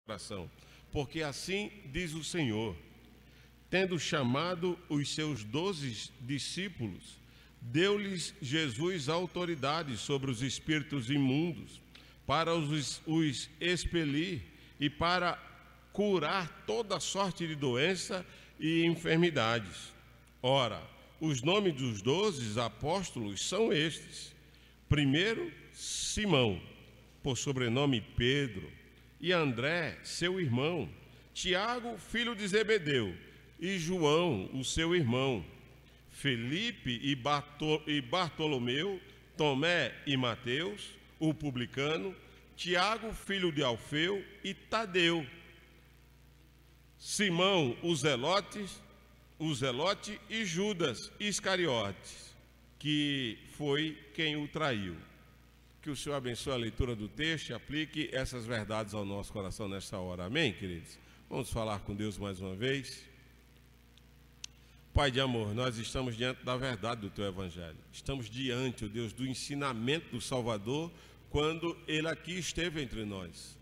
coração, porque assim diz o Senhor: tendo chamado os seus 12 discípulos, deu-lhes Jesus autoridade sobre os espíritos imundos, para os expelir e para curar toda sorte de doença e enfermidades. Ora, os nomes dos 12 apóstolos são estes: primeiro, Simão, por sobrenome Pedro, e André, seu irmão, Tiago, filho de Zebedeu, e João, o seu irmão, Felipe e Bartolomeu, Tomé e Mateus, o publicano, Tiago, filho de Alfeu, e Tadeu, Simão, o zelote, e Judas Iscariotes, que foi quem o traiu. Que o Senhor abençoe a leitura do texto e aplique essas verdades ao nosso coração nesta hora. Amém, queridos? Vamos falar com Deus mais uma vez. Pai de amor, nós estamos diante da verdade do Teu Evangelho. Estamos diante, ó Deus, do ensinamento do Salvador quando Ele aqui esteve entre nós.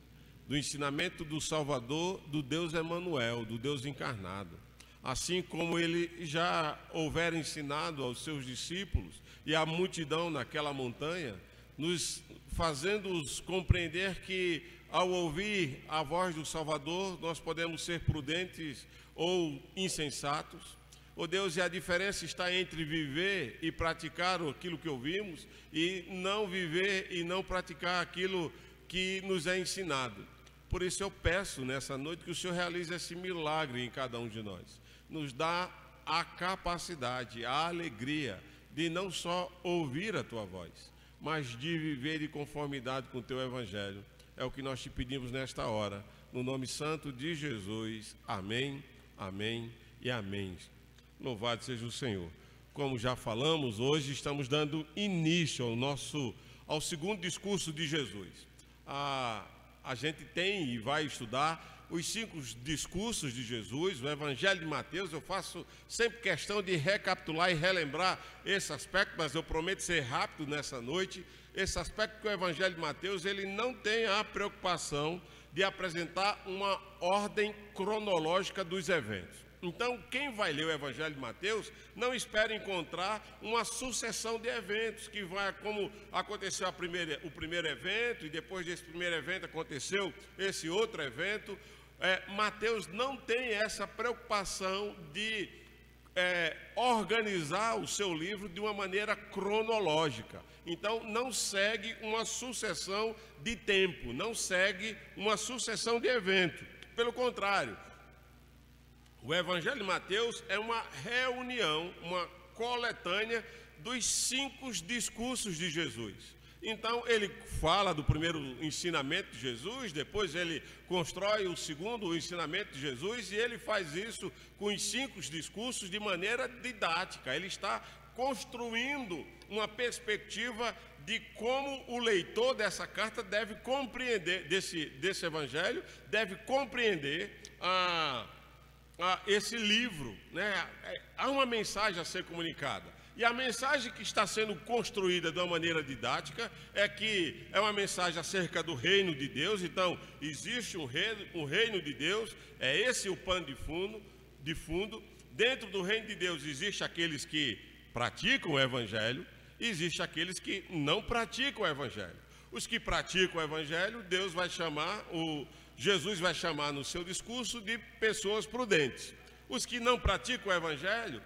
Do ensinamento do Salvador, do Deus Emanuel, do Deus encarnado. Assim como Ele já houver ensinado aos seus discípulos e à multidão naquela montanha, nos fazendo-os compreender que, ao ouvir a voz do Salvador, nós podemos ser prudentes ou insensatos. Ó Deus, e a diferença está entre viver e praticar aquilo que ouvimos e não viver e não praticar aquilo que nos é ensinado. Por isso eu peço nessa noite que o Senhor realize esse milagre em cada um de nós. Nos dá a capacidade, a alegria de não só ouvir a Tua voz, mas de viver de conformidade com o Teu Evangelho. É o que nós te pedimos nesta hora, no nome santo de Jesus. Amém, amém e amém. Louvado seja o Senhor. Como já falamos, hoje estamos dando início ao segundo discurso de Jesus. A gente tem e vai estudar os 5 discursos de Jesus, o Evangelho de Mateus. Eu faço sempre questão de recapitular e relembrar esse aspecto, mas eu prometo ser rápido nessa noite. Esse aspecto que o Evangelho de Mateus, ele não tem a preocupação de apresentar uma ordem cronológica dos eventos. Então, quem vai ler o Evangelho de Mateus, não espera encontrar uma sucessão de eventos, que vai, como aconteceu o primeiro evento, e depois desse primeiro evento aconteceu esse outro evento. Mateus não tem essa preocupação de organizar o seu livro de uma maneira cronológica. Então, não segue uma sucessão de tempo, não segue uma sucessão de eventos. Pelo contrário, o Evangelho de Mateus é uma reunião, uma coletânea dos 5 discursos de Jesus. Então, ele fala do primeiro ensinamento de Jesus, depois ele constrói o segundo ensinamento de Jesus, e ele faz isso com os 5 discursos de maneira didática. Ele está construindo uma perspectiva de como o leitor dessa carta deve compreender, desse evangelho, deve compreender esse livro, né? Há uma mensagem a ser comunicada. E a mensagem que está sendo construída de uma maneira didática é uma mensagem acerca do reino de Deus. Então, existe um reino de Deus, é esse o pano de fundo. Dentro do reino de Deus existe aqueles que praticam o evangelho, e existe aqueles que não praticam o evangelho. Os que praticam o evangelho, Jesus vai chamar no seu discurso de pessoas prudentes. Os que não praticam o evangelho,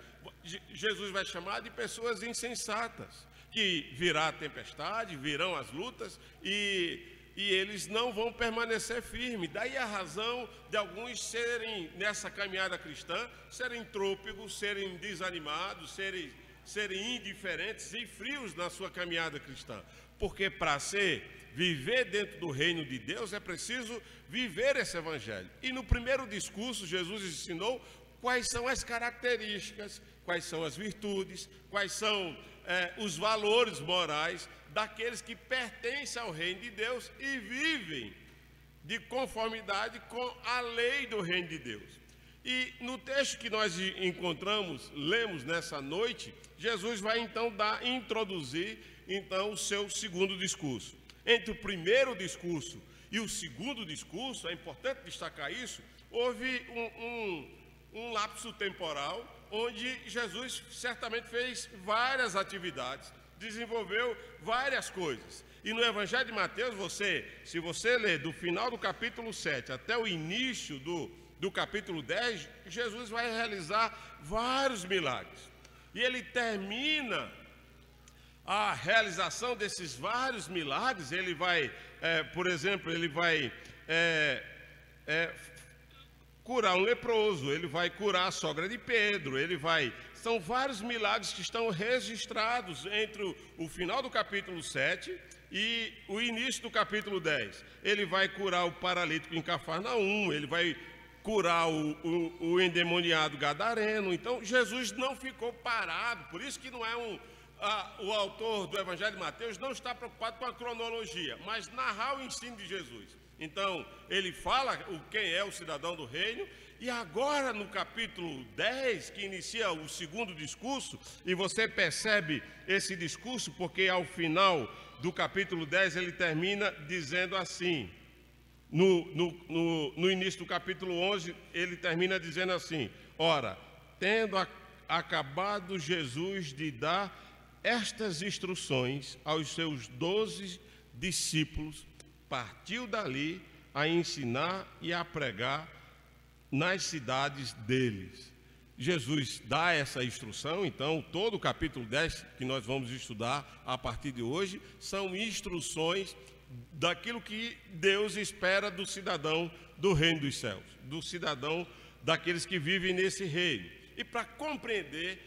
Jesus vai chamar de pessoas insensatas, que virá a tempestade, virão as lutas e eles não vão permanecer firmes. Daí a razão de alguns serem, nessa caminhada cristã, serem trôpegos, serem desanimados, serem indiferentes e frios na sua caminhada cristã. Porque para viver dentro do reino de Deus é preciso viver esse evangelho. E no primeiro discurso Jesus ensinou quais são as características, quais são as virtudes, quais são os valores morais daqueles que pertencem ao reino de Deus e vivem de conformidade com a lei do reino de Deus. E no texto que nós lemos nessa noite, Jesus vai então introduzir o seu segundo discurso. Entre o primeiro discurso e o segundo discurso, é importante destacar isso, houve um lapso temporal onde Jesus certamente fez várias atividades, desenvolveu várias coisas. E no Evangelho de Mateus, se você ler do final do capítulo 7 até o início do capítulo 10, Jesus vai realizar vários milagres. E ele termina a realização desses vários milagres, ele vai, por exemplo, ele vai curar um leproso, ele vai curar a sogra de Pedro, são vários milagres que estão registrados entre o final do capítulo 7 e o início do capítulo 10. Ele vai curar o paralítico em Cafarnaum, ele vai curar o endemoniado gadareno. Então Jesus não ficou parado, por isso que não é o autor do Evangelho de Mateus não está preocupado com a cronologia, mas narrar o ensino de Jesus. Então ele fala quem é o cidadão do reino. E agora no capítulo 10, que inicia o segundo discurso, e você percebe esse discurso porque ao final do capítulo 10 ele termina dizendo assim, no início do capítulo 11 ele termina dizendo assim: ora, tendo acabado Jesus de dar estas instruções aos seus 12 discípulos, partiu dali a ensinar e a pregar nas cidades deles. Jesus dá essa instrução, então todo o capítulo 10 que nós vamos estudar a partir de hoje são instruções daquilo que Deus espera do cidadão do reino dos céus, do cidadão daqueles que vivem nesse reino. E para compreender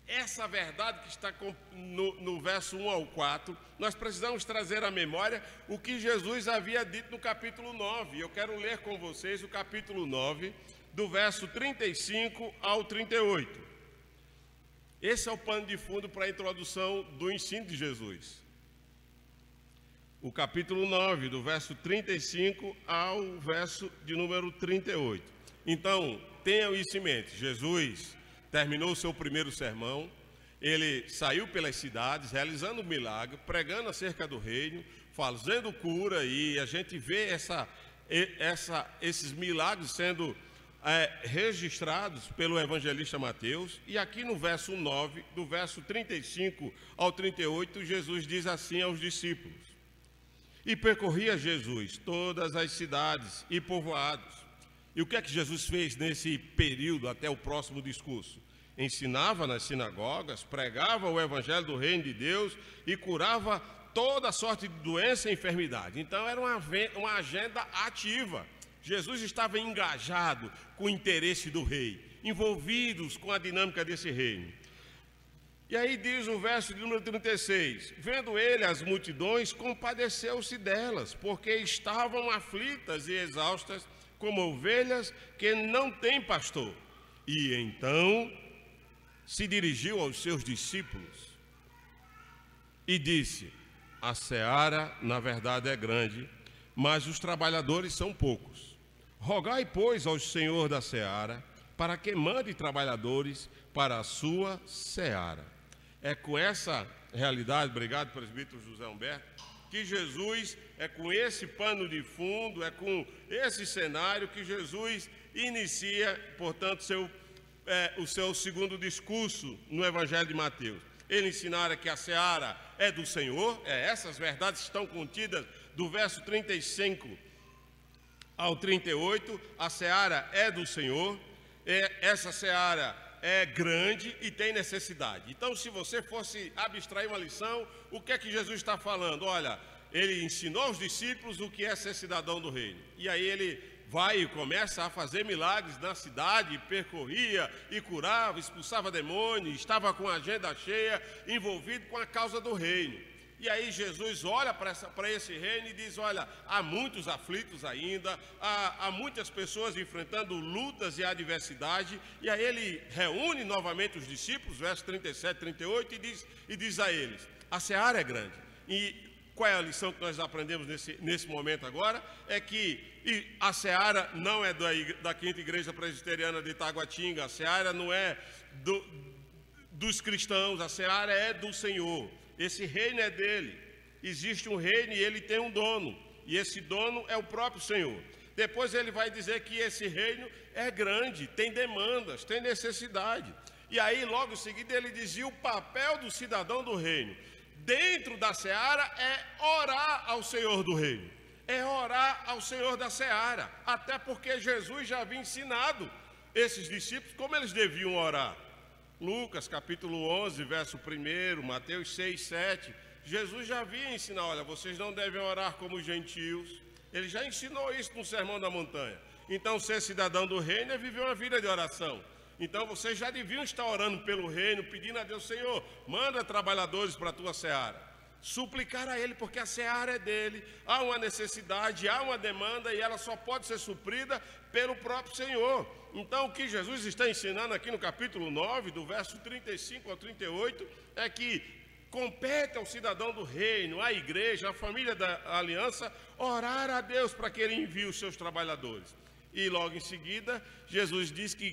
essa verdade que está no verso 1 ao 4, nós precisamos trazer à memória o que Jesus havia dito no capítulo 9. Eu quero ler com vocês o capítulo 9, do verso 35 ao 38. Esse é o pano de fundo para a introdução do ensino de Jesus. O capítulo 9, do verso 35 ao verso de número 38. Então, tenham isso em mente. Jesus terminou o seu primeiro sermão, ele saiu pelas cidades, realizando um milagre, pregando acerca do reino, fazendo cura, e a gente vê esses milagres sendo registrados pelo evangelista Mateus. E aqui no verso 9, do verso 35 ao 38, Jesus diz assim aos discípulos: e percorria Jesus todas as cidades e povoados. E o que é que Jesus fez nesse período até o próximo discurso? Ensinava nas sinagogas, pregava o evangelho do reino de Deus e curava toda sorte de doença e enfermidade. Então era uma agenda ativa. Jesus estava engajado com o interesse do rei, envolvidos com a dinâmica desse reino. E aí diz o verso de número 36, vendo ele as multidões, compadeceu-se delas, porque estavam aflitas e exaustas, como ovelhas que não têm pastor. E então se dirigiu aos seus discípulos e disse: a seara, na verdade, é grande, mas os trabalhadores são poucos. Rogai, pois, ao Senhor da seara, para que mande trabalhadores para a sua seara. É com essa realidade, obrigado, presbítero José Humberto, que Jesus, é com esse pano de fundo, é com esse cenário que Jesus inicia, portanto, o seu segundo discurso no Evangelho de Mateus. Ele ensinara que a seara é do Senhor, essas verdades estão contidas do verso 35 ao 38, a seara é do Senhor, essa seara é grande e tem necessidade. Então, se você fosse abstrair uma lição, o que é que Jesus está falando? Olha, ele ensinou aos discípulos o que é ser cidadão do reino. E aí ele vai e começa a fazer milagres na cidade, percorria e curava, expulsava demônios, estava com a agenda cheia, envolvido com a causa do reino. E aí Jesus olha para esse reino e diz: olha, há muitos aflitos ainda, há muitas pessoas enfrentando lutas e adversidade. E aí ele reúne novamente os discípulos, versos 37, 38, e diz a eles: a seara é grande. E qual é a lição que nós aprendemos nesse momento agora? É que a seara não é da Quinta Igreja Presbiteriana de Itaguatinga, a seara não é dos cristãos, a seara é do Senhor. Esse reino é dele. Existe um reino e ele tem um dono. e esse dono é o próprio Senhor. Depois ele vai dizer que esse reino é grande, tem demandas, tem necessidade. E aí, logo em seguida, ele dizia o papel do cidadão do reino. Dentro da seara é orar ao Senhor do reino. É orar ao Senhor da seara. Até porque Jesus já havia ensinado esses discípulos como eles deviam orar. Lucas capítulo 11, verso 1, Mateus 6, 7. Jesus já havia ensinado, olha, vocês não devem orar como os gentios. Ele já ensinou isso no Sermão da Montanha. Então, ser cidadão do reino é viver uma vida de oração. Então, vocês já deviam estar orando pelo reino, pedindo a Deus, Senhor, manda trabalhadores para a tua seara. Suplicar a Ele, porque a seara é dele. Há uma necessidade, há uma demanda e ela só pode ser suprida pelo próprio Senhor. Então, o que Jesus está ensinando aqui no capítulo 9, do verso 35 ao 38, é que compete ao cidadão do reino, à igreja, à família da aliança, orar a Deus para que Ele envie os seus trabalhadores. E logo em seguida, Jesus diz que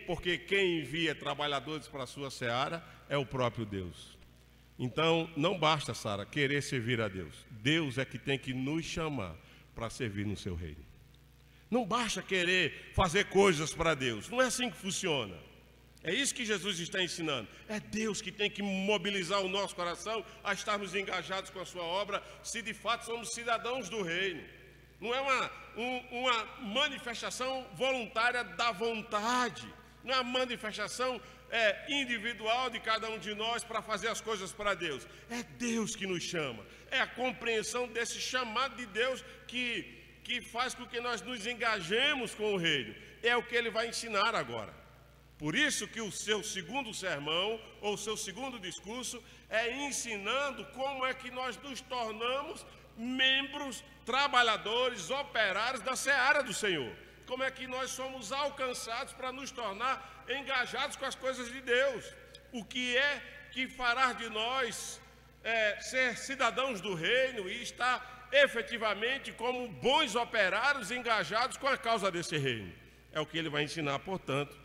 porque quem envia trabalhadores para a sua seara é o próprio Deus. Então, não basta, Sara, querer servir a Deus. Deus é que tem que nos chamar para servir no seu reino. Não basta querer fazer coisas para Deus. Não é assim que funciona. É isso que Jesus está ensinando. É Deus que tem que mobilizar o nosso coração a estarmos engajados com a sua obra, se de fato somos cidadãos do reino. Não é uma manifestação voluntária da vontade. Não é uma manifestação individual de cada um de nós para fazer as coisas para Deus. É Deus que nos chama. É a compreensão desse chamado de Deus que faz com que nós nos engajemos com o reino. É o que ele vai ensinar agora. Por isso que o seu segundo sermão, ou o seu segundo discurso, é ensinando como é que nós nos tornamos membros, trabalhadores, operários da seara do Senhor. Como é que nós somos alcançados para nos tornar engajados com as coisas de Deus. O que é que fará de nós ser cidadãos do reino e estar efetivamente como bons operários engajados com a causa desse reino. É o que ele vai ensinar, portanto,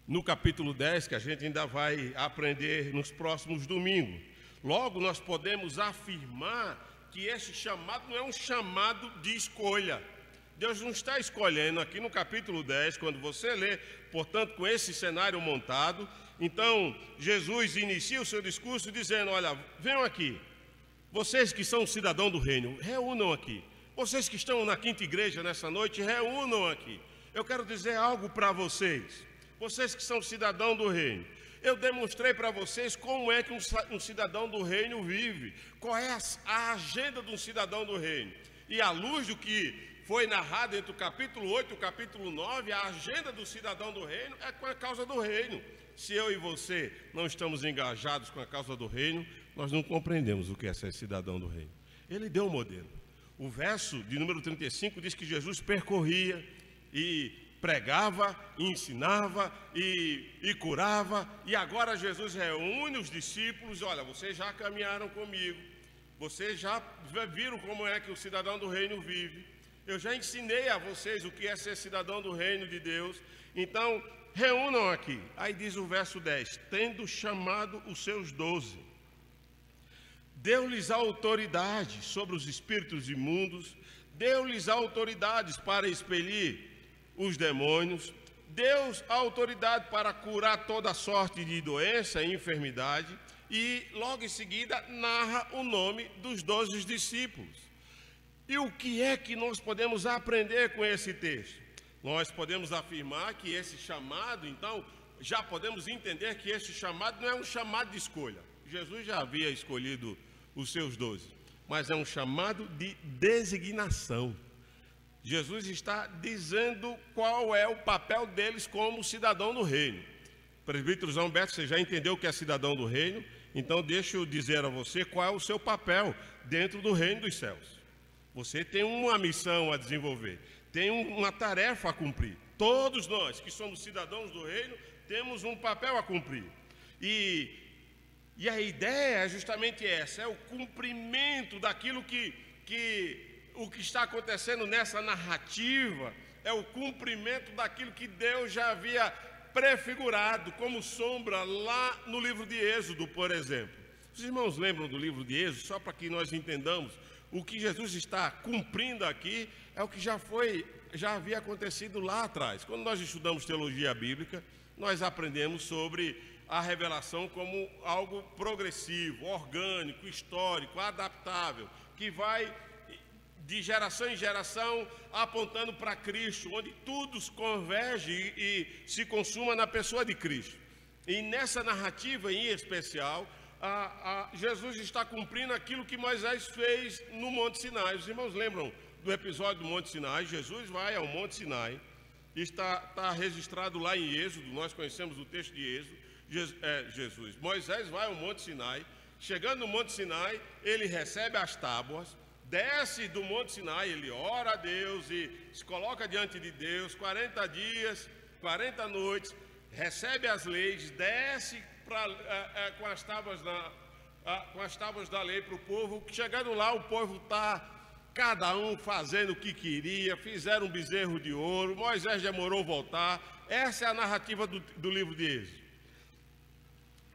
no capítulo 10, que a gente ainda vai aprender nos próximos domingos. Logo, nós podemos afirmar que esse chamado não é um chamado de escolha. Deus não está escolhendo aqui no capítulo 10, quando você lê, portanto, com esse cenário montado. Então, Jesus inicia o seu discurso dizendo, olha, venham aqui, vocês que são cidadãos do reino, reúnam aqui. Vocês que estão na quinta igreja nessa noite, reúnam aqui. Eu quero dizer algo para vocês. Vocês que são cidadãos do reino, eu demonstrei para vocês como é que um cidadão do reino vive, qual é a agenda de um cidadão do reino. E à luz do que foi narrado entre o capítulo 8 e o capítulo 9, a agenda do cidadão do reino é com a causa do reino. Se eu e você não estamos engajados com a causa do reino, nós não compreendemos o que é ser cidadão do reino. Ele deu um modelo. O verso de número 35 diz que Jesus percorria e pregava, ensinava e curava, e agora Jesus reúne os discípulos, olha, vocês já caminharam comigo, vocês já viram como é que o cidadão do reino vive, eu já ensinei a vocês o que é ser cidadão do reino de Deus, então reúnam aqui. Aí diz o verso 10, tendo chamado os seus 12, deu-lhes autoridade sobre os espíritos imundos, deu-lhes autoridades para expelir os demônios, deu a autoridade para curar toda sorte de doença e enfermidade, e logo em seguida narra o nome dos 12 discípulos. E o que é que nós podemos aprender com esse texto? Nós podemos afirmar que esse chamado, então, já podemos entender que esse chamado não é um chamado de escolha. Jesus já havia escolhido os seus 12, mas é um chamado de designação. Jesus está dizendo qual é o papel deles como cidadão do reino. Presbítero João Humberto, você já entendeu o que é cidadão do reino? Então deixa eu dizer a você qual é o seu papel dentro do reino dos céus. Você tem uma missão a desenvolver, tem uma tarefa a cumprir. Todos nós que somos cidadãos do reino temos um papel a cumprir. E a ideia é justamente essa, é o cumprimento daquilo o que está acontecendo nessa narrativa é o cumprimento daquilo que Deus já havia prefigurado como sombra lá no livro de Êxodo, por exemplo. Os irmãos lembram do livro de Êxodo, só para que nós entendamos o que Jesus está cumprindo aqui é o que já havia acontecido lá atrás. Quando nós estudamos teologia bíblica, nós aprendemos sobre a revelação como algo progressivo, orgânico, histórico, adaptável, que vai de geração em geração apontando para Cristo, onde tudo converge e se consuma na pessoa de Cristo. E nessa narrativa em especial, Jesus está cumprindo aquilo que Moisés fez no Monte Sinai. Os irmãos lembram do episódio do Monte Sinai? Jesus vai ao Monte Sinai, está registrado lá em Êxodo, nós conhecemos o texto de Êxodo. Moisés vai ao Monte Sinai, chegando no Monte Sinai, ele recebe as tábuas, desce do Monte Sinai, ele ora a Deus e se coloca diante de Deus, 40 dias, 40 noites, recebe as leis, desce com as tábuas da lei para o povo. Chegando lá, o povo está cada um fazendo o que queria, fizeram um bezerro de ouro, Moisés demorou a voltar. Essa é a narrativa do livro de Êxodo.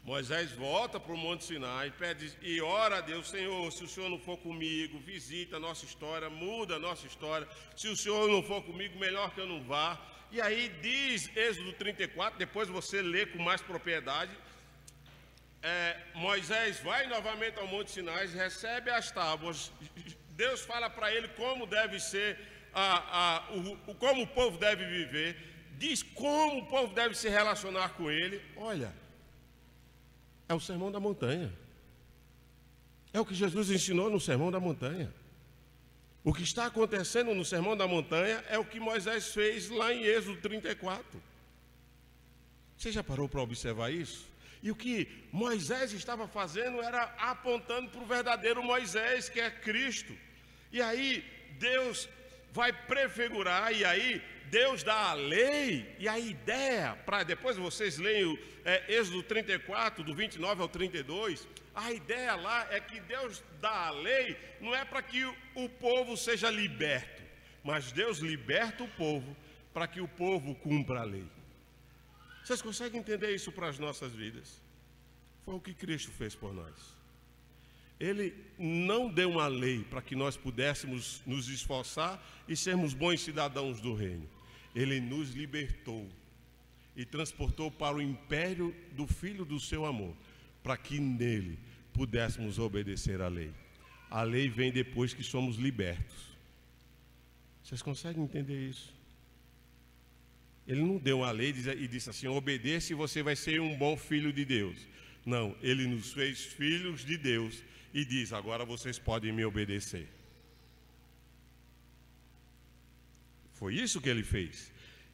Moisés volta para o Monte Sinai, pede e ora a Deus: Senhor, se o Senhor não for comigo, visita a nossa história, muda a nossa história. Se o Senhor não for comigo, melhor que eu não vá. E aí diz Êxodo 34, depois você lê com mais propriedade. Moisés vai novamente ao Monte Sinai, recebe as tábuas. Deus fala para ele como deve ser, como o povo deve viver, diz como o povo deve se relacionar com ele. Olha, é o Sermão da Montanha. É o que Jesus ensinou no Sermão da Montanha. O que está acontecendo no Sermão da Montanha é o que Moisés fez lá em Êxodo 34. Você já parou para observar isso? E o que Moisés estava fazendo era apontando para o verdadeiro Moisés, que é Cristo. E aí Deus vai prefigurar, e aí Deus dá a lei, e a ideia, para depois vocês leem Êxodo 34, do 29 ao 32, a ideia lá é que Deus dá a lei, não é para que o povo seja liberto, mas Deus liberta o povo para que o povo cumpra a lei. Vocês conseguem entender isso para as nossas vidas? Foi o que Cristo fez por nós. Ele não deu uma lei para que nós pudéssemos nos esforçar e sermos bons cidadãos do reino. Ele nos libertou e transportou para o império do Filho do seu amor, para que nele pudéssemos obedecer à lei. A lei vem depois que somos libertos. Vocês conseguem entender isso? Ele não deu uma lei e disse assim: obedeça e você vai ser um bom filho de Deus. Não, ele nos fez filhos de Deus e diz: agora vocês podem me obedecer. Foi isso que ele fez.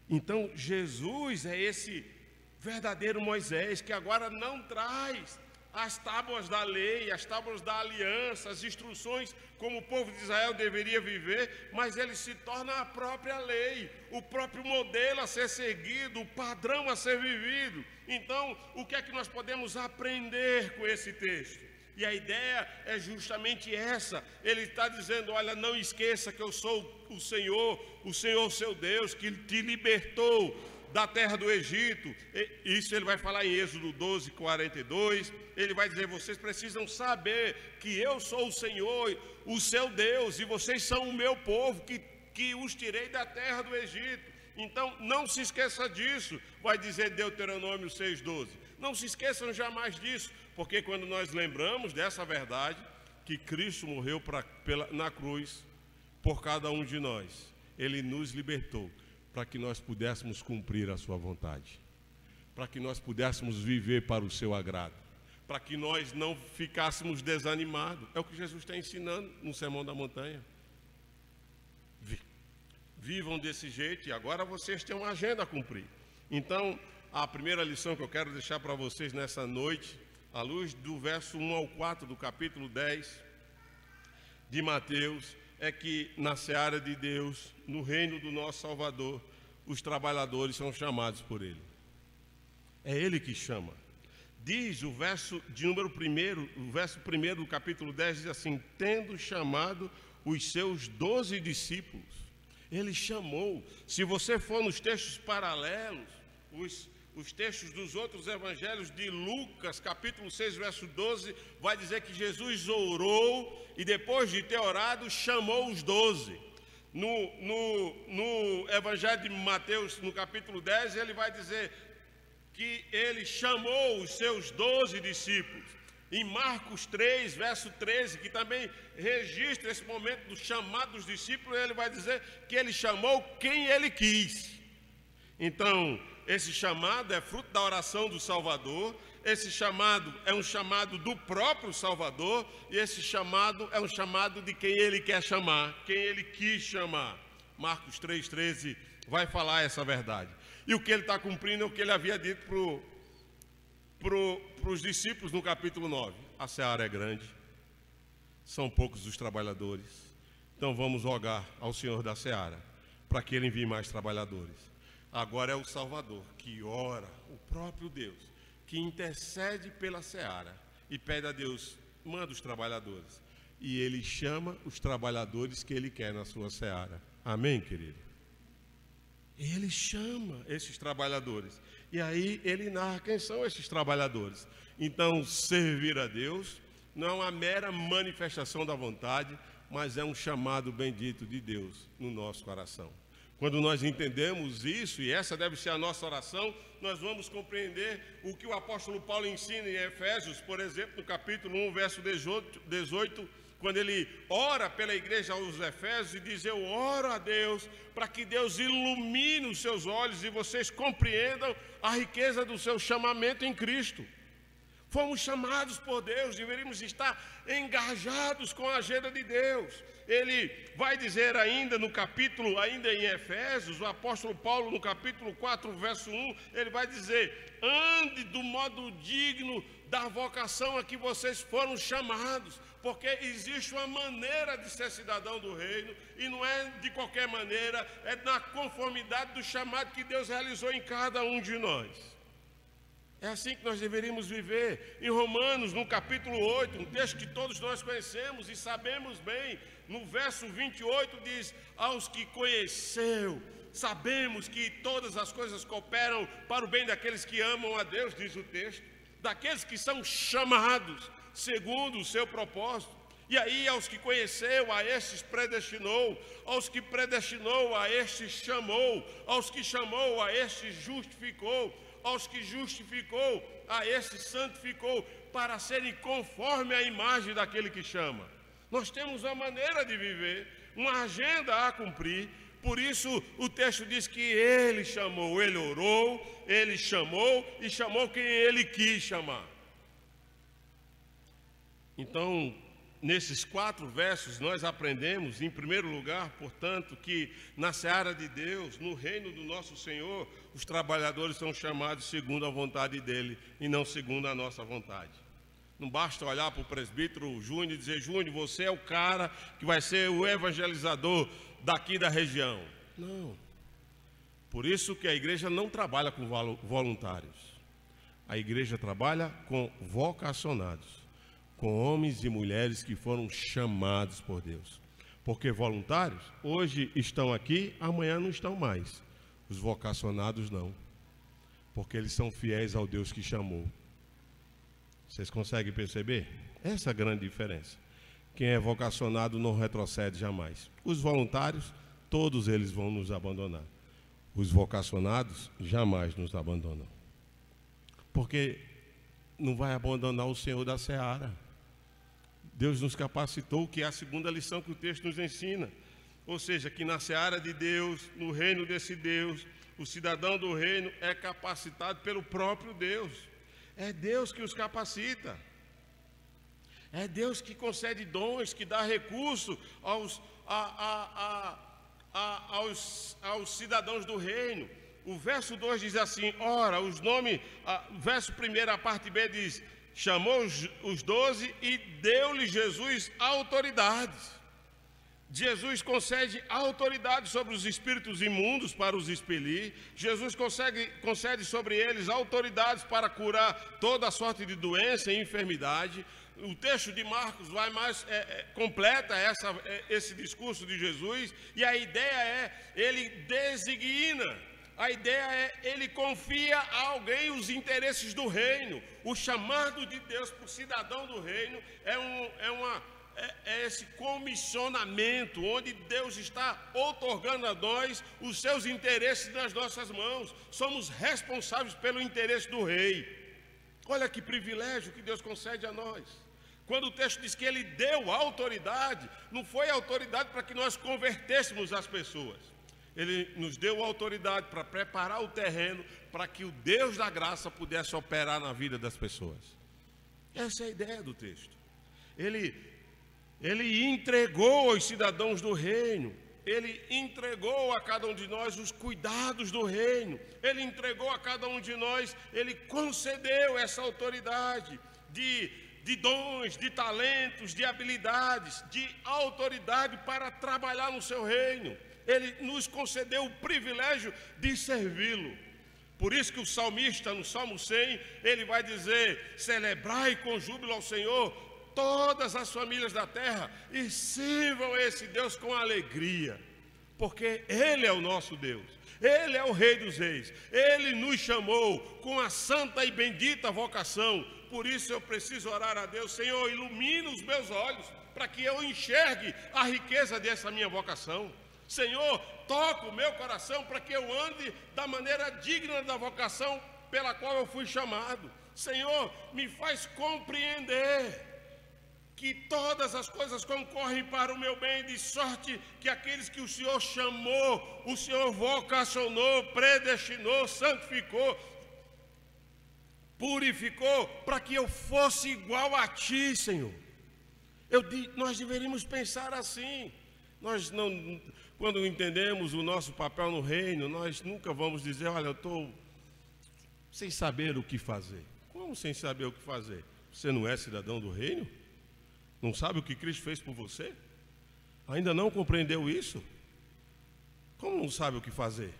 Então Jesus é esse verdadeiro Moisés que agora não traz as tábuas da lei, as tábuas da aliança, as instruções como o povo de Israel deveria viver, mas ele se torna a própria lei, o próprio modelo a ser seguido, o padrão a ser vivido. Então, o que é que nós podemos aprender com esse texto? E a ideia é justamente essa. Ele está dizendo: olha, não esqueça que eu sou o Senhor seu Deus, que te libertou da terra do Egito. Isso ele vai falar em Êxodo 12, 42. Ele vai dizer: vocês precisam saber que eu sou o Senhor, o seu Deus, e vocês são o meu povo, que os tirei da terra do Egito. Então não se esqueça disso, vai dizer Deuteronômio 6,12. Não se esqueçam jamais disso, porque quando nós lembramos dessa verdade, que Cristo morreu na cruz por cada um de nós, Ele nos libertou para que nós pudéssemos cumprir a sua vontade, para que nós pudéssemos viver para o seu agrado, para que nós não ficássemos desanimados. É o que Jesus está ensinando no Sermão da Montanha. Vivam desse jeito e agora vocês têm uma agenda a cumprir. Então, a primeira lição que eu quero deixar para vocês nessa noite, à luz do verso 1 ao 4 do capítulo 10 de Mateus, é que na seara de Deus, no reino do nosso Salvador, os trabalhadores são chamados por Ele. É Ele que chama. Diz o verso de número 1, o verso 1 do capítulo 10, diz assim: tendo chamado os seus 12 discípulos, Ele chamou. Se você for nos textos paralelos, os textos dos outros evangelhos, de Lucas, capítulo 6, verso 12, vai dizer que Jesus orou e depois de ter orado, chamou os 12. No evangelho de Mateus, no capítulo 10, ele vai dizer que ele chamou os seus 12 discípulos. Em Marcos 3, verso 13, que também registra esse momento do chamado dos discípulos, ele vai dizer que ele chamou quem ele quis. Então, esse chamado é fruto da oração do Salvador, esse chamado é um chamado do próprio Salvador, e esse chamado é um chamado de quem ele quer chamar, quem ele quis chamar. Marcos 3,13 vai falar essa verdade. E o que ele está cumprindo é o que ele havia dito para os discípulos no capítulo 9. A seara é grande, são poucos os trabalhadores, então vamos rogar ao Senhor da seara para que ele envie mais trabalhadores. Agora é o Salvador que ora, o próprio Deus, que intercede pela seara e pede a Deus, manda os trabalhadores, e ele chama os trabalhadores que ele quer na sua seara. Amém, querido? Ele chama esses trabalhadores. E aí ele narra quem são esses trabalhadores. Então, servir a Deus não é uma mera manifestação da vontade, mas é um chamado bendito de Deus no nosso coração. Quando nós entendemos isso, e essa deve ser a nossa oração, nós vamos compreender o que o apóstolo Paulo ensina em Efésios, por exemplo, no capítulo 1, verso 18, quando ele ora pela igreja aos Efésios e diz: eu oro a Deus para que Deus ilumine os seus olhos e vocês compreendam a riqueza do seu chamamento em Cristo. Fomos chamados por Deus, deveríamos estar engajados com a agenda de Deus. Ele vai dizer ainda no capítulo, ainda em Efésios, o apóstolo Paulo no capítulo 4, verso 1, ele vai dizer: ande do modo digno da vocação a que vocês foram chamados, porque existe uma maneira de ser cidadão do reino, e não é de qualquer maneira, é na conformidade do chamado que Deus realizou em cada um de nós. É assim que nós deveríamos viver. Em Romanos, no capítulo 8, um texto que todos nós conhecemos e sabemos bem, no verso 28 diz: aos que conheceu, sabemos que todas as coisas cooperam para o bem daqueles que amam a Deus, diz o texto, daqueles que são chamados segundo o seu propósito. E aí, aos que conheceu, a estes predestinou, aos que predestinou, a estes chamou, aos que chamou, a estes justificou, aos que justificou, a estes santificou, para serem conforme a imagem daquele que chama. Nós temos uma maneira de viver, uma agenda a cumprir. Por isso o texto diz que ele chamou, ele orou, ele chamou e chamou quem ele quis chamar. Então, nesses 4 versos nós aprendemos, em primeiro lugar, portanto, que na seara de Deus, no reino do nosso Senhor, os trabalhadores são chamados segundo a vontade dele e não segundo a nossa vontade. Não basta olhar para o presbítero Júnior e dizer: Júnior, você é o cara que vai ser o evangelizador daqui da região. Não. Por isso que a igreja não trabalha com voluntários. A igreja trabalha com vocacionados, com homens e mulheres que foram chamados por Deus. Porque voluntários hoje estão aqui, amanhã não estão mais. Os vocacionados não, porque eles são fiéis ao Deus que chamou. Vocês conseguem perceber? Essa é a grande diferença. Quem é vocacionado não retrocede jamais. Os voluntários, todos eles vão nos abandonar. Os vocacionados jamais nos abandonam. Porque não vai abandonar o Senhor da seara. Deus nos capacitou, que é a segunda lição que o texto nos ensina. Ou seja, que na seara de Deus, no reino desse Deus, o cidadão do reino é capacitado pelo próprio Deus. É Deus que os capacita. É Deus que concede dons, que dá recurso aos cidadãos do reino. O verso 2 diz assim: ora, os nomes, verso 1, a parte B diz: chamou os 12 e deu-lhe Jesus autoridades. Jesus concede autoridade sobre os espíritos imundos para os expelir. Jesus concede sobre eles autoridades para curar toda sorte de doença e enfermidade. O texto de Marcos vai mais completa esse discurso de Jesus, e a ideia é: ele designa A ideia é, ele confia a alguém os interesses do reino. O chamado de Deus para o cidadão do reino é esse comissionamento, onde Deus está outorgando a nós os seus interesses nas nossas mãos. Somos responsáveis pelo interesse do rei. Olha que privilégio que Deus concede a nós. Quando o texto diz que ele deu autoridade, não foi autoridade para que nós convertêssemos as pessoas. Ele nos deu autoridade para preparar o terreno para que o Deus da graça pudesse operar na vida das pessoas. Essa é a ideia do texto. Ele entregou aos cidadãos do reino, ele entregou a cada um de nós os cuidados do reino, ele entregou a cada um de nós, ele concedeu essa autoridade de dons, de talentos, de habilidades, de autoridade para trabalhar no seu reino. Ele nos concedeu o privilégio de servi-lo. Por isso que o salmista, no Salmo 100, ele vai dizer: celebrai com júbilo ao Senhor todas as famílias da terra e sirvam esse Deus com alegria, porque Ele é o nosso Deus, Ele é o Rei dos Reis, Ele nos chamou com a santa e bendita vocação. Por isso eu preciso orar a Deus: Senhor, ilumina os meus olhos para que eu enxergue a riqueza dessa minha vocação. Senhor, toca o meu coração para que eu ande da maneira digna da vocação pela qual eu fui chamado. Senhor, me faz compreender que todas as coisas concorrem para o meu bem, de sorte que aqueles que o Senhor chamou, o Senhor vocacionou, predestinou, santificou, purificou, para que eu fosse igual a Ti, Senhor. Nós deveríamos pensar assim. Nós não, quando entendemos o nosso papel no reino, nós nunca vamos dizer: olha, eu estou sem saber o que fazer. Como sem saber o que fazer? Você não é cidadão do reino? Não sabe o que Cristo fez por você? Ainda não compreendeu isso? Como não sabe o que fazer?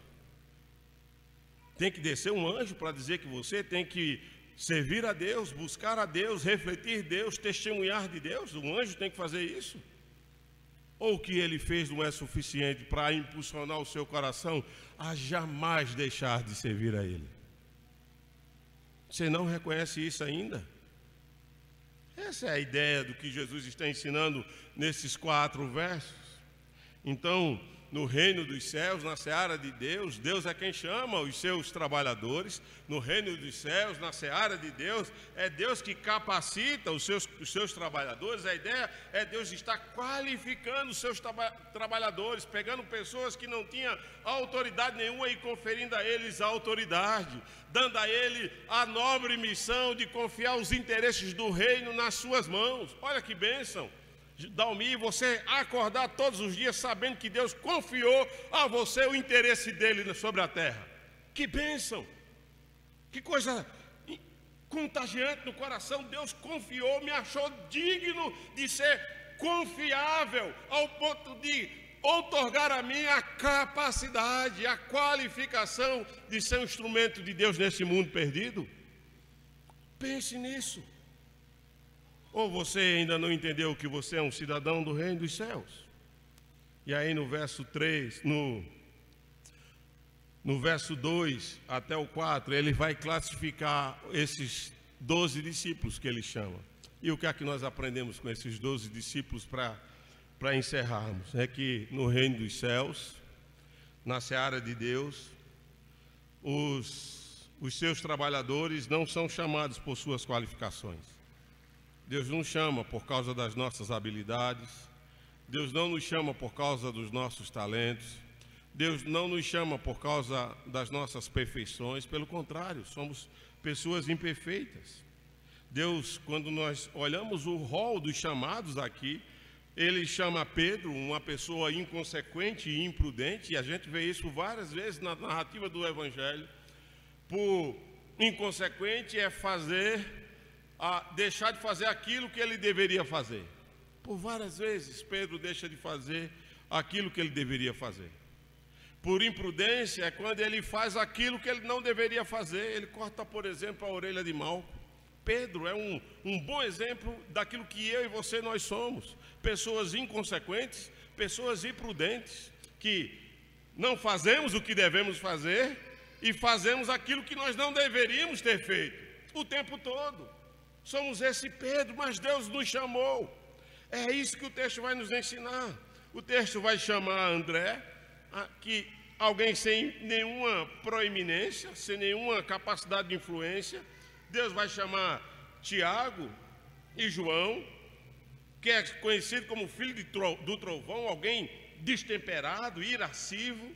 Tem que descer um anjo para dizer que você tem que servir a Deus, buscar a Deus, refletir Deus, testemunhar de Deus? Um anjo tem que fazer isso? Ou o que ele fez não é suficiente para impulsionar o seu coração a jamais deixar de servir a Ele? Você não reconhece isso ainda? Essa é a ideia do que Jesus está ensinando nesses 4 versos. Então, no reino dos céus, na seara de Deus, Deus é quem chama os seus trabalhadores. No reino dos céus, na seara de Deus, é Deus que capacita os seus trabalhadores. A ideia é Deus estar qualificando os seus trabalhadores, pegando pessoas que não tinham autoridade nenhuma e conferindo a eles a autoridade, dando a ele a nobre missão de confiar os interesses do reino nas suas mãos. Olha que bênção! Dalmi, você acordar todos os dias sabendo que Deus confiou a você o interesse dele sobre a terra. Que bênção! Que coisa contagiante no coração. Deus confiou, me achou digno de ser confiável ao ponto de outorgar a mim a capacidade, a qualificação de ser um instrumento de Deus nesse mundo perdido. Pense nisso. Ou você ainda não entendeu que você é um cidadão do reino dos céus? E aí no verso 3, no verso 2 até o 4, ele vai classificar esses 12 discípulos que ele chama. E o que é que nós aprendemos com esses 12 discípulos para encerrarmos? É que no reino dos céus, na seara de Deus, os seus trabalhadores não são chamados por suas qualificações. Deus não chama por causa das nossas habilidades, Deus não nos chama por causa dos nossos talentos, Deus não nos chama por causa das nossas perfeições, pelo contrário, somos pessoas imperfeitas. Deus, quando nós olhamos o rol dos chamados aqui, Ele chama Pedro, uma pessoa inconsequente e imprudente, e a gente vê isso várias vezes na narrativa do Evangelho. Por inconsequente é deixar de fazer aquilo que ele deveria fazer. Por várias vezes Pedro deixa de fazer aquilo que ele deveria fazer. Por imprudência é quando ele faz aquilo que ele não deveria fazer. Ele corta, por exemplo, a orelha de Malco. Pedro é um bom exemplo daquilo que eu e você nós somos. Pessoas inconsequentes, pessoas imprudentes, que não fazemos o que devemos fazer e fazemos aquilo que nós não deveríamos ter feito o tempo todo. Somos esse Pedro, mas Deus nos chamou. É isso que o texto vai nos ensinar. O texto vai chamar André, que alguém sem nenhuma proeminência, sem nenhuma capacidade de influência. Deus vai chamar Tiago e João, que é conhecido como filho do trovão, alguém destemperado, irascivo.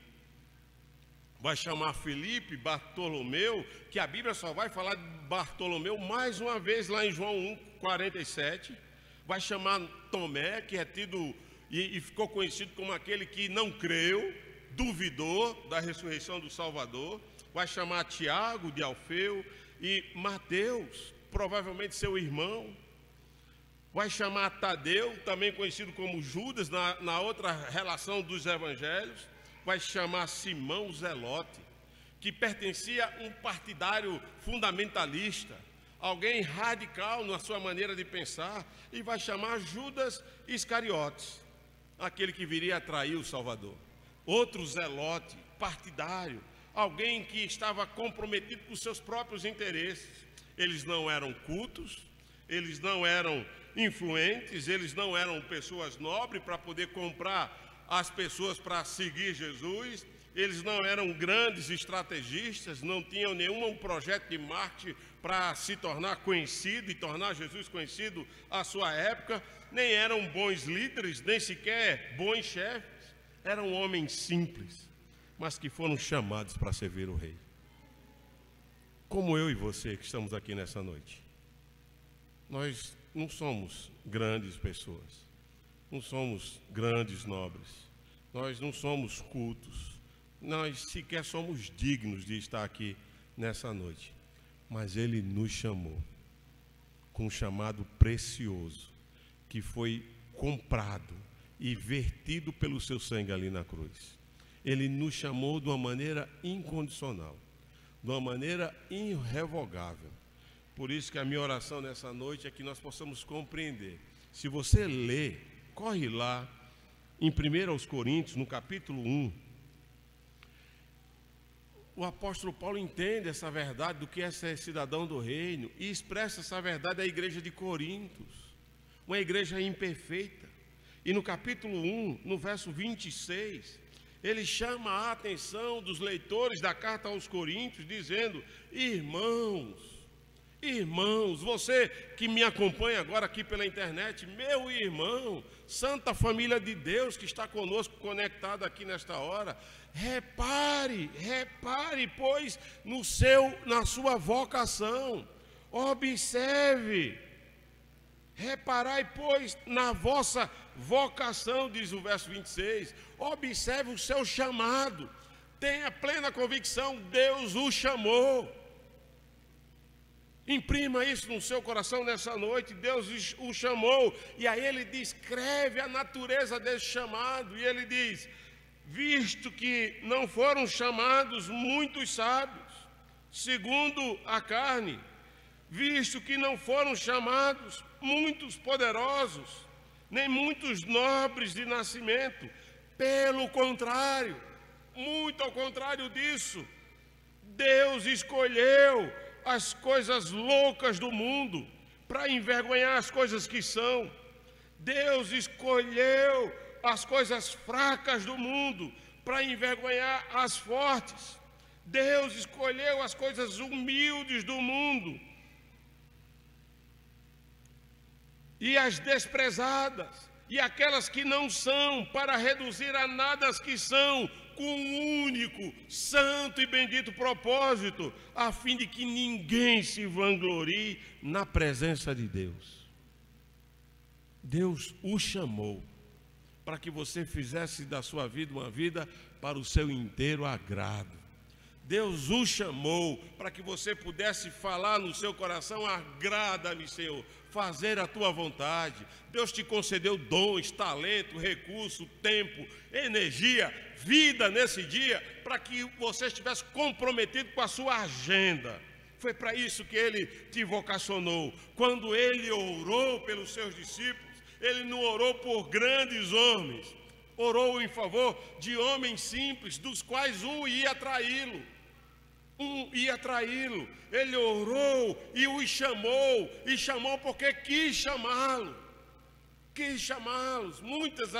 Vai chamar Felipe, Bartolomeu, que a Bíblia só vai falar de Bartolomeu mais uma vez lá em João 1:47. Vai chamar Tomé, que é tido e ficou conhecido como aquele que não creu, duvidou da ressurreição do Salvador. Vai chamar Tiago de Alfeu e Mateus, provavelmente seu irmão. Vai chamar Tadeu, também conhecido como Judas, na outra relação dos evangelhos. Vai chamar Simão Zelote, que pertencia a um partidário fundamentalista, alguém radical na sua maneira de pensar, e vai chamar Judas Iscariotes, aquele que viria a trair o Salvador. Outro zelote, partidário, alguém que estava comprometido com seus próprios interesses. Eles não eram cultos, eles não eram influentes, eles não eram pessoas nobres para poder comprar as pessoas para seguir Jesus. Eles não eram grandes estrategistas, não tinham nenhum projeto de marketing para se tornar conhecido e tornar Jesus conhecido à sua época, nem eram bons líderes, nem sequer bons chefes. Eram homens simples, mas que foram chamados para servir o rei. Como eu e você que estamos aqui nessa noite. Nós não somos grandes pessoas, não somos grandes nobres, nós não somos cultos, nós sequer somos dignos de estar aqui nessa noite. Mas Ele nos chamou com um chamado precioso, que foi comprado e vertido pelo seu sangue ali na cruz. Ele nos chamou de uma maneira incondicional, de uma maneira irrevogável. Por isso que a minha oração nessa noite é que nós possamos compreender. Se você ler, corre lá em 1 Coríntios, no capítulo 1, o apóstolo Paulo entende essa verdade do que é ser cidadão do reino e expressa essa verdade à igreja de Corintos, uma igreja imperfeita. E no capítulo 1, no verso 26, ele chama a atenção dos leitores da carta aos Coríntios, dizendo: irmãos, você que me acompanha agora aqui pela internet, meu irmão, santa família de Deus que está conosco conectado aqui nesta hora, repare, pois, na sua vocação, observe, reparai, pois, na vossa vocação, diz o verso 26, observe o seu chamado, tenha plena convicção, Deus o chamou. Imprima isso no seu coração nessa noite, Deus o chamou, e aí ele descreve a natureza desse chamado, e ele diz: visto que não foram chamados muitos sábios, segundo a carne, visto que não foram chamados muitos poderosos, nem muitos nobres de nascimento, pelo contrário, muito ao contrário disso, Deus escolheu as coisas loucas do mundo para envergonhar as coisas que são. Deus escolheu as coisas fracas do mundo para envergonhar as fortes. Deus escolheu as coisas humildes do mundo e as desprezadas e aquelas que não são, para reduzir a nada as que são, com um único, santo e bendito propósito, a fim de que ninguém se vanglorie na presença de Deus. Deus o chamou para que você fizesse da sua vida uma vida para o seu inteiro agrado. Deus o chamou para que você pudesse falar no seu coração: agrada-me, Senhor, fazer a tua vontade. Deus te concedeu dons, talento, recurso, tempo, energia, vida nesse dia, para que você estivesse comprometido com a sua agenda. Foi para isso que Ele te vocacionou. Quando Ele orou pelos seus discípulos, Ele não orou por grandes homens, orou em favor de homens simples, dos quais um ia traí-lo. ia traí-lo. Ele orou e os chamou, e chamou porque quis chamá-lo. Quis chamá-los. Muitas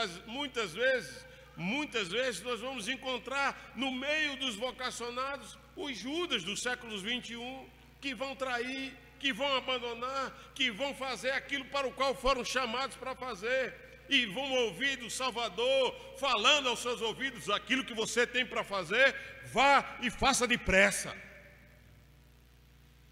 vezes nós vamos encontrar no meio dos vocacionados os Judas do século 21, que vão trair, que vão abandonar, que vão fazer aquilo para o qual foram chamados para fazer, e vão ouvir do Salvador falando aos seus ouvidos: aquilo que você tem para fazer, vá e faça depressa.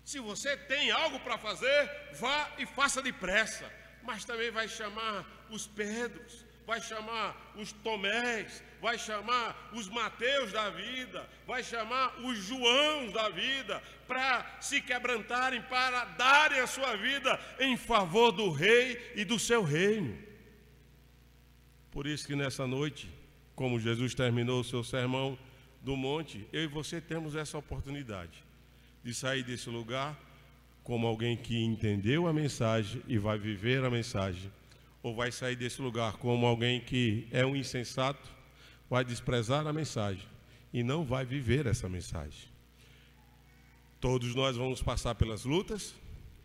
Se você tem algo para fazer, vá e faça depressa. Mas também vai chamar os Pedros, vai chamar os Tomés, vai chamar os Mateus da vida, vai chamar os Joãos da vida, para se quebrantarem, para darem a sua vida em favor do Rei e do seu reino. Por isso que nessa noite, como Jesus terminou o seu sermão do monte, eu e você temos essa oportunidade de sair desse lugar como alguém que entendeu a mensagem e vai viver a mensagem, ou vai sair desse lugar como alguém que é um insensato, vai desprezar a mensagem e não vai viver essa mensagem. Todos nós vamos passar pelas lutas,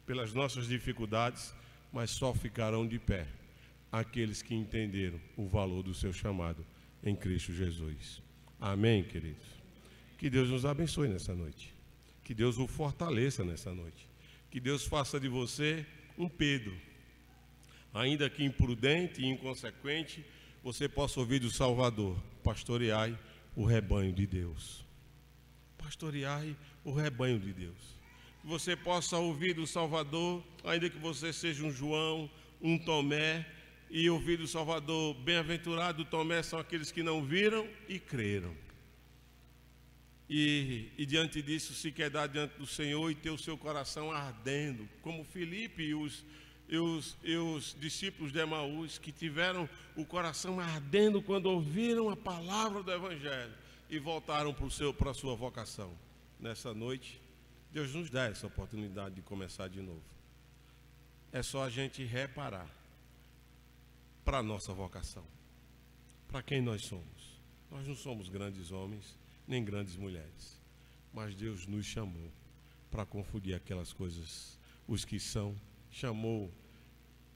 pelas nossas dificuldades, mas só ficarão de pé aqueles que entenderam o valor do seu chamado em Cristo Jesus. Amém, queridos? Que Deus nos abençoe nessa noite. Que Deus o fortaleça nessa noite. Que Deus faça de você um Pedro. Ainda que imprudente e inconsequente, você possa ouvir do Salvador: pastoreai o rebanho de Deus. Pastoreai o rebanho de Deus. Que você possa ouvir do Salvador, ainda que você seja um João, um Tomé, e ouvir do Salvador: bem-aventurado Tomé são aqueles que não viram e creram. E diante disso se quedar diante do Senhor e ter o seu coração ardendo, como Filipe e os discípulos de Emaús, que tiveram o coração ardendo quando ouviram a palavra do Evangelho e voltaram para a sua vocação. Nessa noite, Deus nos dá essa oportunidade de começar de novo. É só a gente reparar para a nossa vocação, para quem nós somos. Nós não somos grandes homens, nem grandes mulheres, mas Deus nos chamou para confundir aquelas coisas, os que são, chamou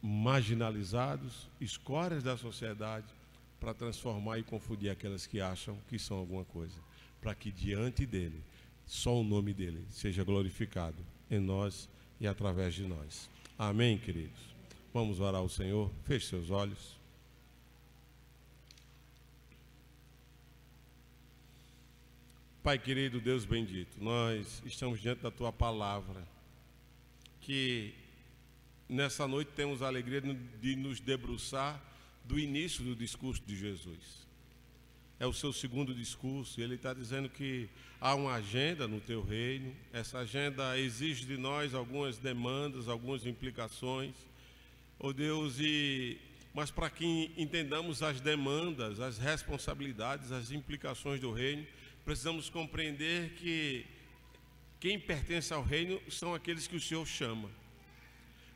marginalizados, escórias da sociedade, para transformar e confundir aquelas que acham que são alguma coisa, para que diante dele, só o nome dele seja glorificado em nós e através de nós. Amém, queridos? Vamos orar ao Senhor. Feche seus olhos. Pai querido, Deus bendito, nós estamos diante da Tua palavra, que nessa noite temos a alegria de nos debruçar do início do discurso de Jesus. É o seu segundo discurso, e Ele está dizendo que há uma agenda no Teu reino. Essa agenda exige de nós algumas demandas, algumas implicações, ó Deus, mas para que entendamos as demandas, as responsabilidades, as implicações do reino, precisamos compreender que quem pertence ao reino são aqueles que o Senhor chama.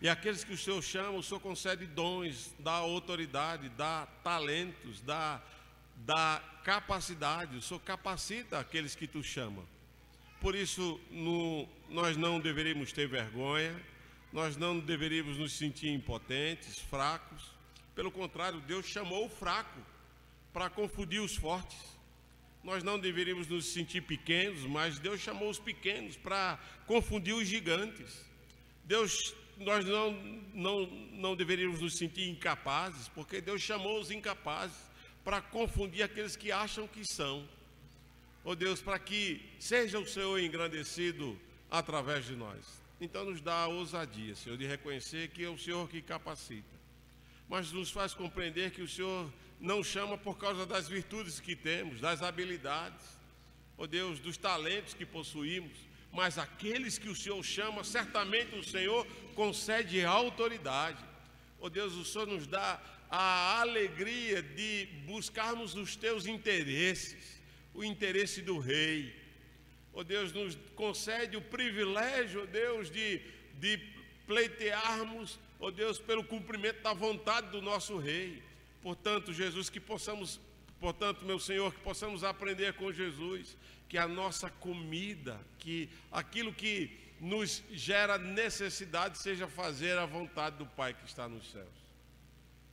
E aqueles que o Senhor chama, o Senhor concede dons, dá autoridade, dá talentos, dá capacidade. O Senhor capacita aqueles que tu chama. Por isso, nós não deveríamos ter vergonha, nós não deveríamos nos sentir impotentes, fracos. Pelo contrário, Deus chamou o fraco para confundir os fortes. Nós não deveríamos nos sentir pequenos, mas Deus chamou os pequenos para confundir os gigantes. Nós não deveríamos nos sentir incapazes, porque Deus chamou os incapazes para confundir aqueles que acham que são. Ó Deus, para que seja o Senhor engrandecido através de nós. Então nos dá a ousadia, Senhor, de reconhecer que é o Senhor que capacita. Mas nos faz compreender que o Senhor não chama por causa das virtudes que temos, das habilidades, ó Deus, dos talentos que possuímos, mas aqueles que o Senhor chama, certamente o Senhor concede autoridade. Ó Deus, o Senhor nos dá a alegria de buscarmos os teus interesses, o interesse do Rei. Ó Deus, nos concede o privilégio, ó Deus, de pleitearmos, ó Deus, pelo cumprimento da vontade do nosso Rei. Portanto, Jesus, que possamos Portanto, meu Senhor, que possamos aprender com Jesus, que a nossa comida, que aquilo que nos gera necessidade seja fazer a vontade do Pai que está nos céus.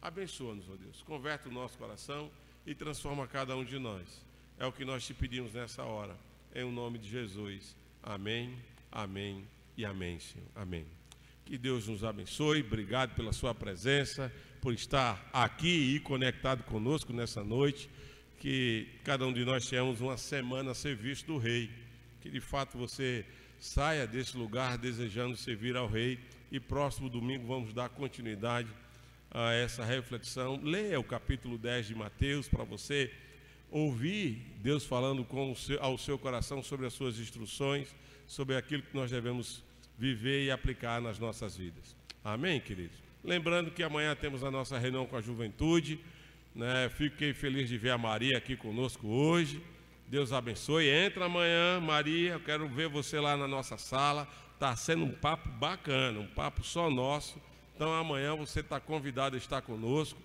Abençoa-nos, ó Deus, converte o nosso coração e transforma cada um de nós. É o que nós te pedimos nessa hora, em nome de Jesus. Amém, amém e amém, Senhor. Amém. Que Deus nos abençoe, obrigado pela sua presença, por estar aqui e conectado conosco nessa noite. Que cada um de nós tenhamos uma semana a serviço do Rei, que de fato você saia desse lugar desejando servir ao Rei, e próximo domingo vamos dar continuidade a essa reflexão. Leia o capítulo 10 de Mateus para você ouvir Deus falando ao seu coração sobre as suas instruções, sobre aquilo que nós devemos viver e aplicar nas nossas vidas. Amém, queridos? Lembrando que amanhã temos a nossa reunião com a juventude, né? Fiquei feliz de ver a Maria aqui conosco hoje. Deus abençoe. Entra amanhã, Maria, eu quero ver você lá na nossa sala. Está sendo um papo bacana, um papo só nosso. Então amanhã você está convidado a estar conosco.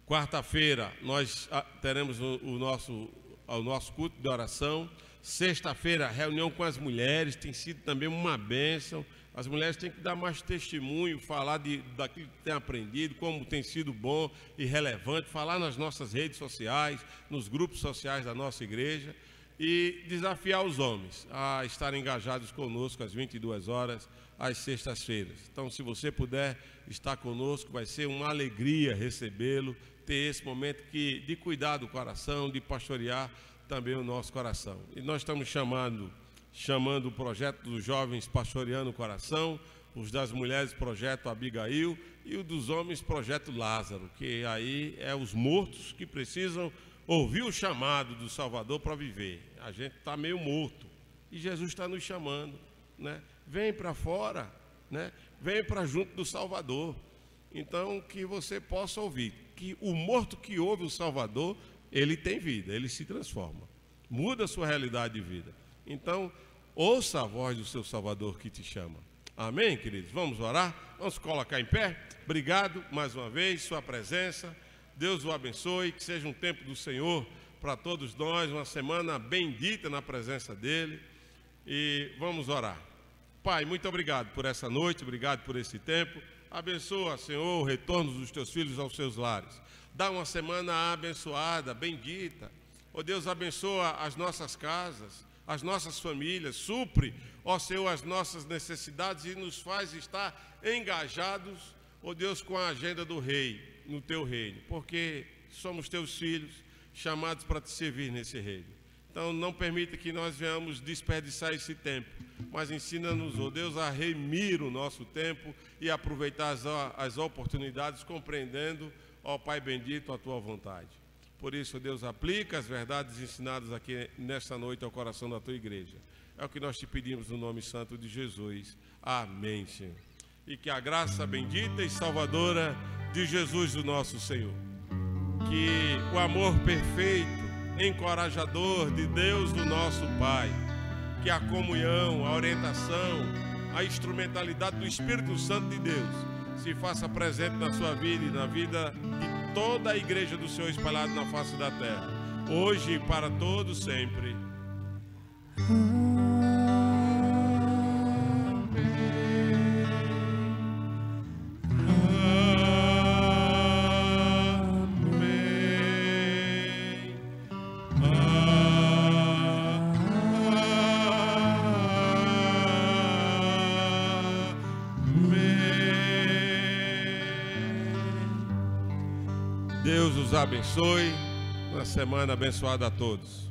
Quarta-feira nós teremos o nosso culto de oração. Sexta-feira, reunião com as mulheres, tem sido também uma bênção. As mulheres têm que dar mais testemunho, falar daquilo que têm aprendido, como tem sido bom e relevante, falar nas nossas redes sociais, nos grupos sociais da nossa igreja, e desafiar os homens a estarem engajados conosco às 22 horas, às sextas-feiras. Então, se você puder estar conosco, vai ser uma alegria recebê-lo, ter esse momento de cuidar do coração, de pastorear também o nosso coração. E nós estamos chamando o projeto dos jovens Pastoreando o Coração, os das mulheres Projeto Abigail e o dos homens Projeto Lázaro, que aí é os mortos que precisam ouvir o chamado do Salvador para viver. A gente está meio morto e Jesus está nos chamando, né? Vem para fora, né? Vem para junto do Salvador. Então que você possa ouvir que o morto que ouve o Salvador, ele tem vida, ele se transforma, muda a sua realidade de vida. Então, ouça a voz do seu Salvador que te chama. Amém, queridos? Vamos orar? Vamos colocar em pé? Obrigado mais uma vez, sua presença. Deus o abençoe, que seja um tempo do Senhor para todos nós, uma semana bendita na presença dEle. E vamos orar. Pai, muito obrigado por essa noite, obrigado por esse tempo. Abençoa, Senhor, o retorno dos teus filhos aos seus lares. Dá uma semana abençoada, bendita. Ó Deus, abençoa as nossas casas, as nossas famílias, supre, ó Senhor, as nossas necessidades e nos faz estar engajados, ó Deus, com a agenda do Rei, no teu reino, porque somos teus filhos, chamados para te servir nesse reino. Então não permita que nós venhamos desperdiçar esse tempo, mas ensina-nos, ó Deus, a remir o nosso tempo e aproveitar as oportunidades, compreendendo, ó Pai bendito, a tua vontade. Por isso, Deus, aplica as verdades ensinadas aqui nesta noite ao coração da tua igreja. É o que nós te pedimos no nome santo de Jesus. Amém, Senhor. E que a graça bendita e salvadora de Jesus, o nosso Senhor, que o amor perfeito, encorajador de Deus, o nosso Pai, que a comunhão, a orientação, a instrumentalidade do Espírito Santo de Deus se faça presente na sua vida e na vida de toda a igreja do Senhor espalhada na face da terra, hoje e para todos sempre. Deus os abençoe. Uma semana abençoada a todos.